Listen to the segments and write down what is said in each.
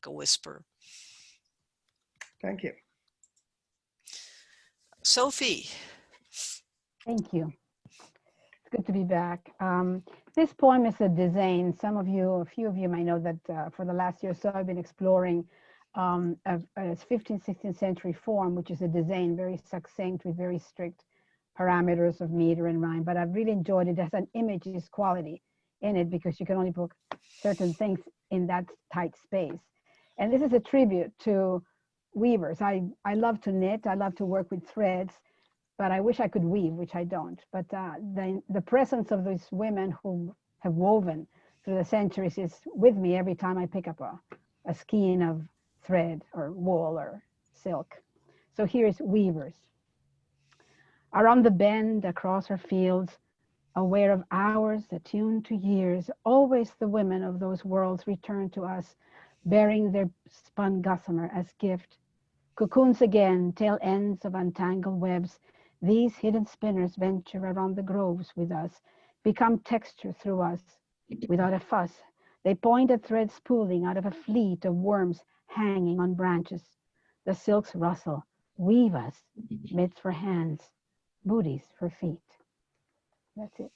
like a whisper. Thank you. Sophie. Thank you. It's good to be back. This poem is a design. Some of you, a few of you might know that for the last year or so, I've been exploring a 15th, 16th century form, which is a design, very succinct with very strict parameters of meter and rhyme. But I've really enjoyed it. It has an images quality in it because you can only put certain things in that tight space. And this is a tribute to weavers. I love to knit. I love to work with threads, but I wish I could weave, which I don't. But the presence of these women who have woven through the centuries is with me every time I pick up a skein of thread or wool or silk. So here's weavers. Around the bend, across our fields, aware of hours attuned to years, always the women of those worlds return to us, bearing their spun gossamer as gift. Cocoons again, tail ends of untangled webs, these hidden spinners venture around the groves with us, become texture through us, without a fuss. They point at threads pooling out of a fleet of worms hanging on branches. The silks rustle, weave us, mitts for hands, booties for feet. That's it.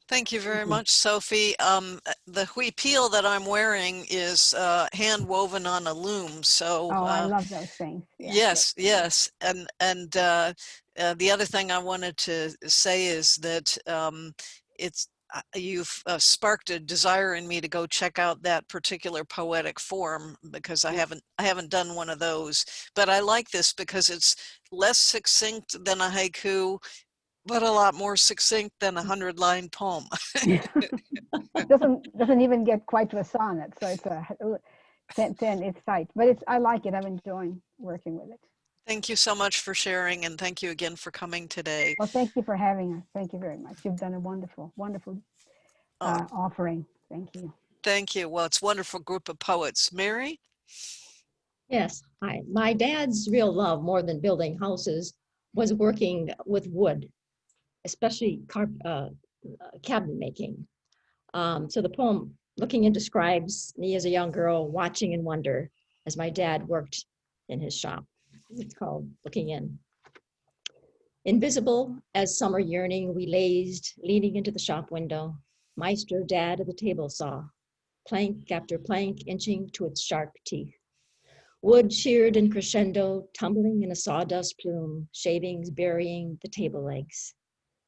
Thank you very much, Sophie. The huipil that I'm wearing is hand woven on a loom. So I love those things. Yes, yes. And the other thing I wanted to say is that you've sparked a desire in me to go check out that particular poetic form, because I haven't done one of those. But I like this because it's less succinct than a haiku, but a lot more succinct than a 100-line poem. doesn't even get quite to a sonnet, so it's a 10, it's tight, but I like it. I'm enjoying working with it. Thank you so much for sharing, and thank you again for coming today. Well, thank you for having us. Thank you very much. You've done a wonderful offering. Thank you. Thank you. Well, it's a wonderful group of poets. Mary? Yes, my dad's real love, more than building houses, was working with wood, especially cabinet making. So the poem Looking In describes me as a young girl watching in wonder as my dad worked in his shop. It's called Looking In. Invisible as summer yearning, we lazed, leaning into the shop window. Maestro Dad at the table saw, plank after plank inching to its sharp teeth. Wood sheared in crescendo, tumbling in a sawdust plume, shavings burying the table legs.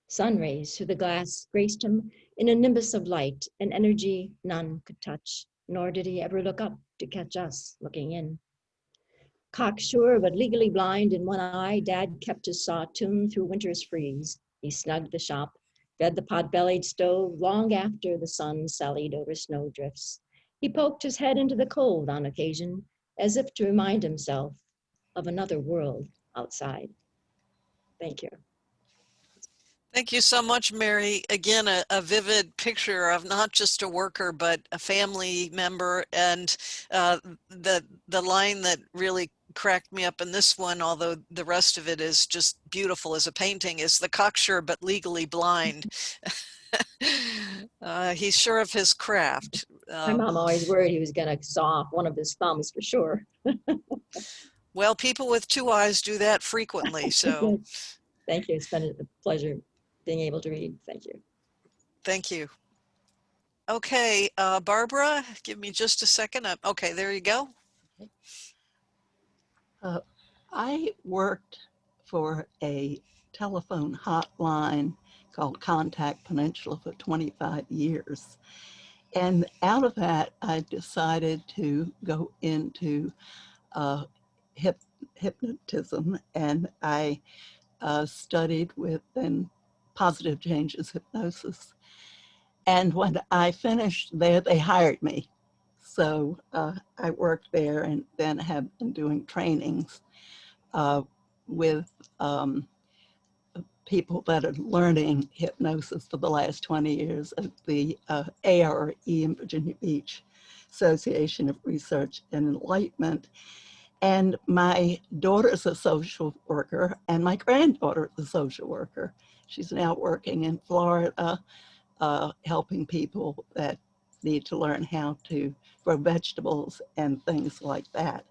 Sun rays through the glass graced him in a nimbus of light, an energy none could touch, nor did he ever look up to catch us looking in. Cocksure but legally blind in one eye, Dad kept his saw tuned through winter's freeze. He snugged the shop, fed the pot-bellied stove long after the sun sallied over snowdrifts. He poked his head into the cold on occasion, as if to remind himself of another world outside. Thank you. Thank you so much, Mary. Again, a vivid picture of not just a worker, but a family member. And the line that really cracked me up in this one, although the rest of it is just beautiful as a painting, is the cocksure but legally blind. He's sure of his craft. My mom always worried he was going to saw off one of his thumbs for sure. Well, people with two eyes do that frequently. So thank you. It's been a pleasure being able to read. Thank you. Thank you. Okay, Barbara, give me just a second. Okay, there you go. I worked for a telephone hotline called Contact Peninsula for 25 years. And out of that, I decided to go into hypnotism, and I studied within positive changes hypnosis. And when I finished there, they hired me. So I worked there and then have been doing trainings with people that are learning hypnosis for the last 20 years at the ARE in Virginia Beach, Association of Research and Enlightenment. And my daughter's a social worker and my granddaughter is a social worker. She's now working in Florida, helping people that need to learn how to grow vegetables and things like that.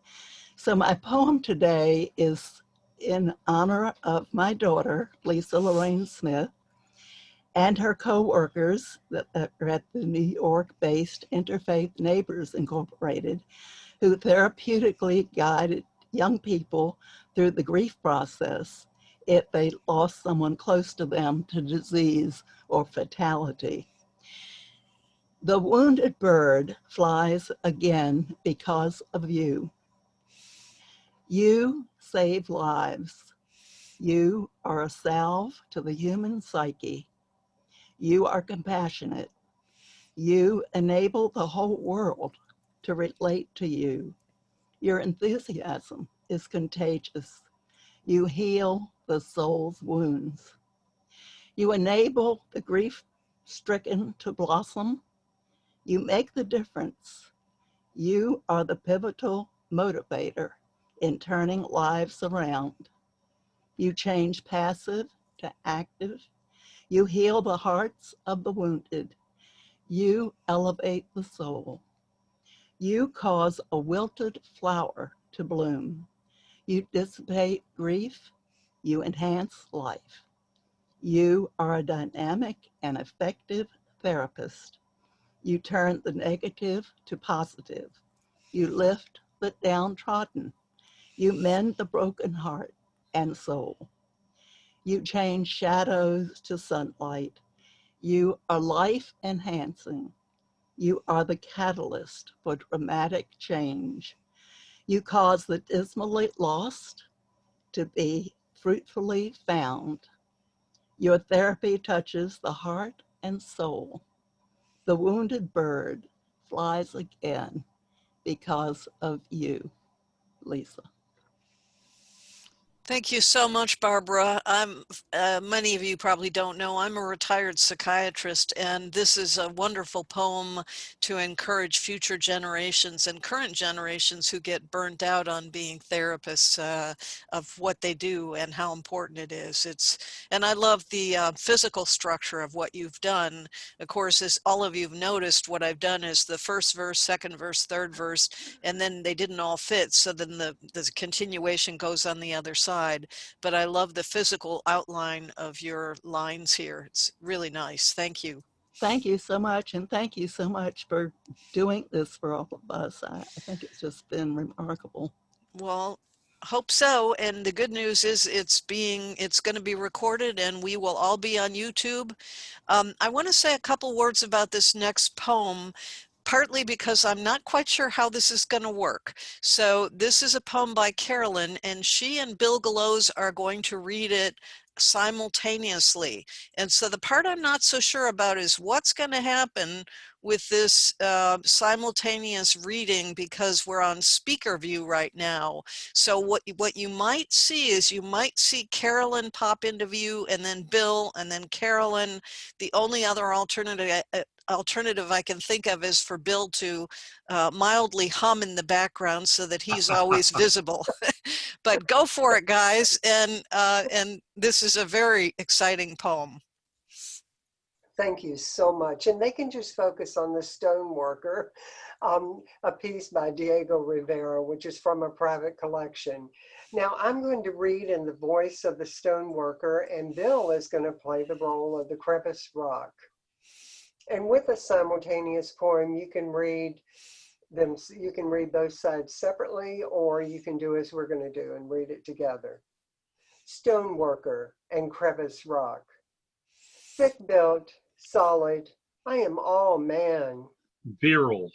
So my poem today is in honor of my daughter, Lisa Lorraine Smith, and her co-workers that are at the New York-based Interfaith Neighbors Incorporated, who therapeutically guided young people through the grief process if they lost someone close to them to disease or fatality. The wounded bird flies again because of you. You save lives. You are a salve to the human psyche. You are compassionate. You enable the whole world to relate to you. Your enthusiasm is contagious. You heal the soul's wounds. You enable the grief-stricken to blossom. You make the difference. You are the pivotal motivator in turning lives around. You change passive to active. You heal the hearts of the wounded. You elevate the soul. You cause a wilted flower to bloom. You dissipate grief. You enhance life. You are a dynamic and effective therapist. You turn the negative to positive. You lift the downtrodden. You mend the broken heart and soul. You change shadows to sunlight. You are life enhancing. You are the catalyst for dramatic change. You cause the dismally lost to be fruitfully found. Your therapy touches the heart and soul. The wounded bird flies again because of you, Lisa. Thank you so much, Barbara. Many of you probably don't know, I'm a retired psychiatrist, and this is a wonderful poem to encourage future generations and current generations who get burnt out on being therapists of what they do and how important it is. And I love the physical structure of what you've done. Of course, as all of you've noticed, what I've done is the first verse, second verse, third verse, and then they didn't all fit. So then the continuation goes on the other side. But I love the physical outline of your lines here. It's really nice. Thank you. Thank you so much. And thank you so much for doing this for all of us. I think it's just been remarkable. Well, hope so. And the good news is it's going to be recorded and we will all be on YouTube. I want to say a couple words about this next poem, partly because I'm not quite sure how this is going to work. So this is a poem by Carolyn, and she and Bill Glose are going to read it simultaneously. And so the part I'm not so sure about is what's going to happen with this simultaneous reading, because we're on speaker view right now. So what you might see is you might see Carolyn pop into view, and then Bill, and then Carolyn. The only other alternative I can think of is for Bill to mildly hum in the background so that he's always visible. But go for it, guys. And this is a very exciting poem. Thank you so much. And they can just focus on the Stoneworker, a piece by Diego Rivera, which is from a private collection. Now I'm going to read in the voice of the Stoneworker, and Bill is going to play the role of the crevice rock. And with a simultaneous poem, you can read those sides separately, or you can do as we're going to do and read it together. Stoneworker and crevice rock. Thick built, solid, I am all man. Virile,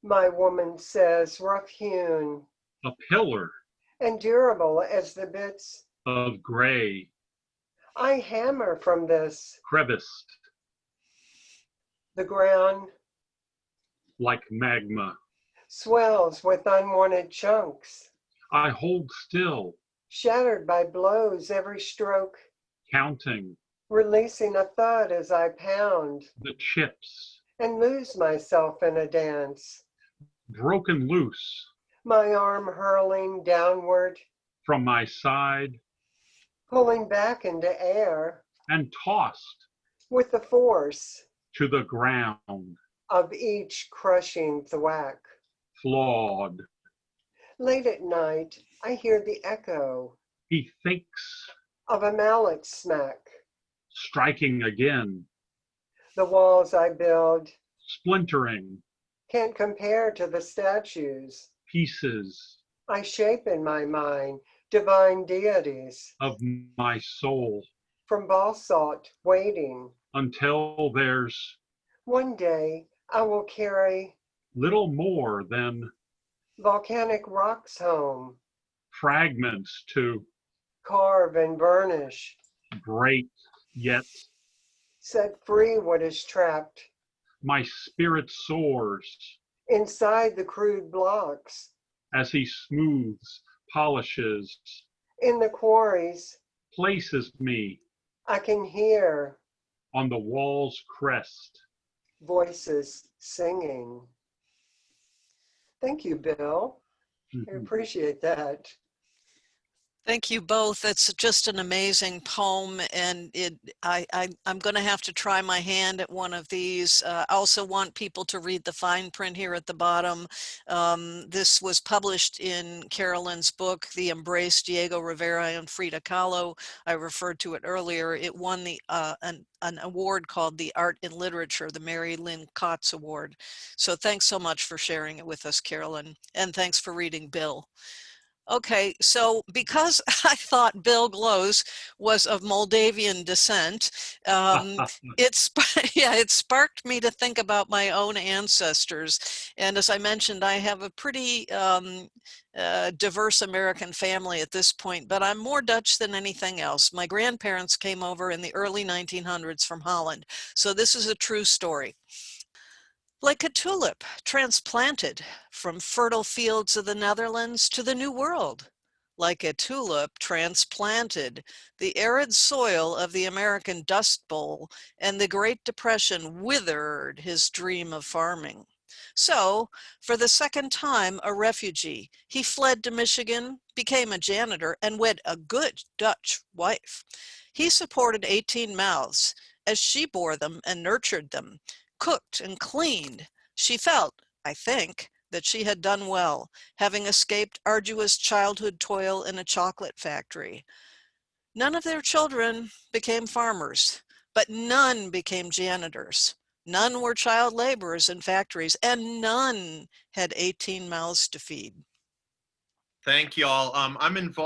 My woman says, rough hewn. a pillar And durable as the bits of gray, I hammer from this. creviced The ground like magma. swells with unwanted chunks, I hold still, shattered by blows every stroke, counting releasing a thud as I pound the chips, and lose myself in a dance. broken loose My arm hurling downward, from my side pulling back into air and tossed with the force to the ground. of each crushing thwack. Flawed. Late at night, I hear the echo He thinks, of a mallet smack. striking again, The walls I build splintering, can't compare to the statues pieces I shape in my mind, divine deities of my soul, from basalt waiting. until there's One day I will carry little more than volcanic rocks home, fragments to carve and burnish, break, yet set free what is trapped my spirit soars inside the crude blocks. as he smooths, polishes, In the quarries, places me I can hear on the wall's crest. voices singing. Thank you, Bill. I appreciate that. Thank you both. It's just an amazing poem, and I'm going to have to try my hand at one of these. I also want people to read the fine print here at the bottom. This was published in Carolyn's book, The Embrace, Diego Rivera and Frida Kahlo. I referred to it earlier. It won an award called the Art in Literature, the Mary Lynn Kotz Award. So thanks so much for sharing it with us, Carolyn, and thanks for reading Bill. Okay, so because I thought Bill Glose was of Moldavian descent, it sparked me to think about my own ancestors. And as I mentioned, I have a pretty diverse American family at this point, but I'm more Dutch than anything else. My grandparents came over in the early 1900s from Holland, so this is a true story. Like a tulip transplanted from fertile fields of the Netherlands to the New World. Like a tulip transplanted, the arid soil of the American Dust Bowl and the Great Depression withered his dream of farming. So, for the second time a refugee, he fled to Michigan, became a janitor, and wed a good Dutch wife. He supported 18 mouths as she bore them and nurtured them, cooked and cleaned. She felt, I think, that she had done well, having escaped arduous childhood toil in a chocolate factory. None of their children became farmers, but none became janitors. None were child laborers in factories, and none had 18 mouths to feed. Thank y'all. I'm involved